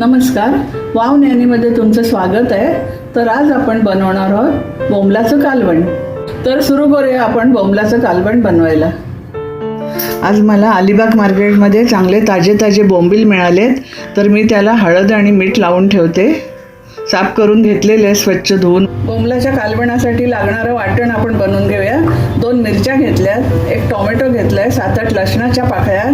नमस्कार, वाव न्यानीमध्ये तुमचं स्वागत आहे. तर आज आपण बनवणार आहोत बोंबलाचं कालवण. तर सुरू करूया आपण बोंबलाचं कालवण बनवायला. आज मला अलिबाग मार्केटमध्ये चांगले ताजे बोंबील मिळालेत, तर मी त्याला हळद आणि मीठ लावून ठेवते. साफ करून घेतलेले स्वच्छ धुवून. बोंबलाच्या कालवणासाठी लागणारं वाटण आपण बनवून घेऊया. 2 मिरच्या घेतल्यात, 1 टोमॅटो घेतलाय, 7-8 लसणाच्या पाकळ्या,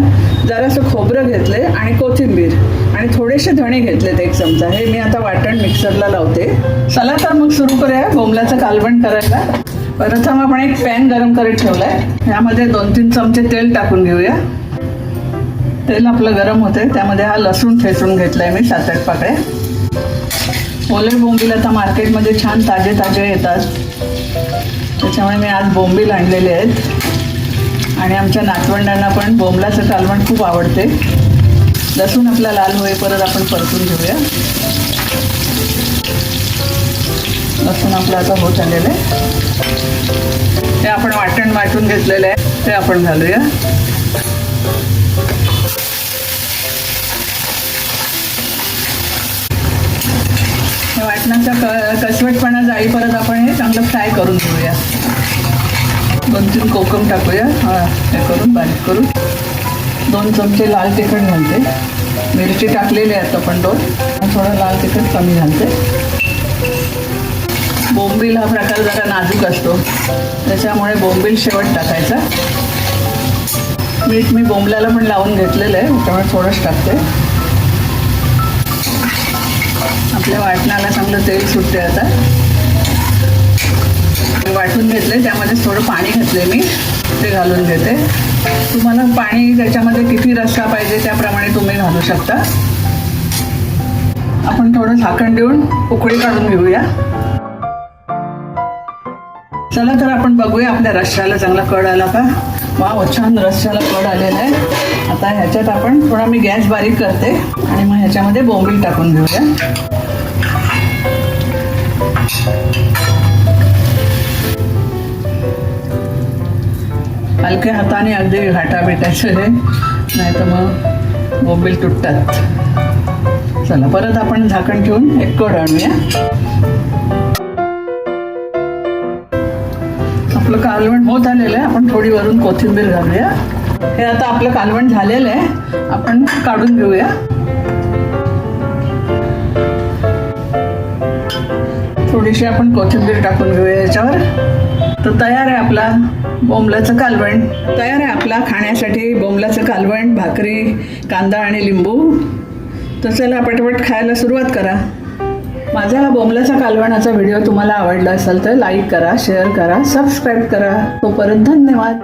जरासं खोबरं घेतले आणि कोथिंबीर आणि थोडेसे धणे घेतलेत 1 चमचा. हे मी आता वाटण मिक्सरला लावते. चला तर मग सुरू करूया बोंबलाचं कालवण करायला. प्रथम आपण एक पॅन गरम करत ठेवलाय. यामध्ये 2-3 चमचे तेल टाकून घेऊया. तेल आपलं गरम होते, त्यामध्ये हा लसूण ठेचून घेतलाय मी 7-8 पाकळ्या. ओले बोंबील आता मार्केटमध्ये छान ताजे येतात, त्याच्यामुळे मी आज बोंबील आणलेले आहेत. आणि आमच्या नातवंडांना पण बोंबलाचं कालवण खूप आवडते. लसूण आपला लाल होईपर्यंत आपण परतून घेऊया. लसूण आपलं आता होत आलेलं आहे. हे आपण वाटण वाटून घेतलेलं आहे, ते आपण घालूया. वाटणाचा कसवटपणा जाईपर्यंत आपण हे चांगलं फ्राय करून घेऊया. 2-3 कोकम टाकूया. हे करून बारीक करून 2 चमचे लाल तिखट घालते. मिरची टाकलेली आहेत आपण 2. थोडं लाल तिखट कमी घालते. बोंबील हा प्रकार जरा नाजूक असतो, त्याच्यामुळे बोंबील शेवट टाकायचा. मीठ मी बोंबल्याला पण लावून घेतलेलं आहे, त्यामुळे थोडंच टाकते. आपल्या वाटणाला चांगलं तेल सुटते. आता वाटून घेतले, त्यामध्ये थोडं पाणी घातले मी, ते घालून घेते. तुम्हाला पाणी त्याच्यामध्ये किती रस्सा पाहिजे त्याप्रमाणे तुम्ही घालू शकता. आपण थोडं झाकण देऊन उकळी काढून घेऊया. चला तर आपण बघूया आपल्या रश्श्याला चांगला कड आला का. वाव, छान रश्श्याला कड आलेला आहे. आता ह्याच्यात आपण थोडा मी गॅस बारीक करते आणि मग ह्याच्यामध्ये बोंबील टाकून घेऊया. हलक्या हाताने अगदी घाटा भेटायचं हे, नाही तर मग बोंबील तुटतात. चला परत आपण झाकण ठेवून एक कड आणूया. आपलं कालवण होत आलेलं आहे. आपण थोडी वरून कोथिंबीर घालूया. हे आता आपलं कालवण झालेलं आहे, आपण काढून घेऊया. थोडीशी आपण कोथिंबीर टाकून घेऊया याच्यावर. तर तयार आहे आपला बोंबलाचं कालवण. तयार आहे आपला खाण्यासाठी बोंबलाचं कालवण, भाकरी, कांदा आणि लिंबू. तर चला पटपट खायला सुरुवात करा. माझा हा बोंबलाचा कालवणाचा व्हिडिओ तुम्हाला आवडला असेल तर लाईक करा, शेअर करा, सबस्क्राईब करा. तोपर्यंत धन्यवाद.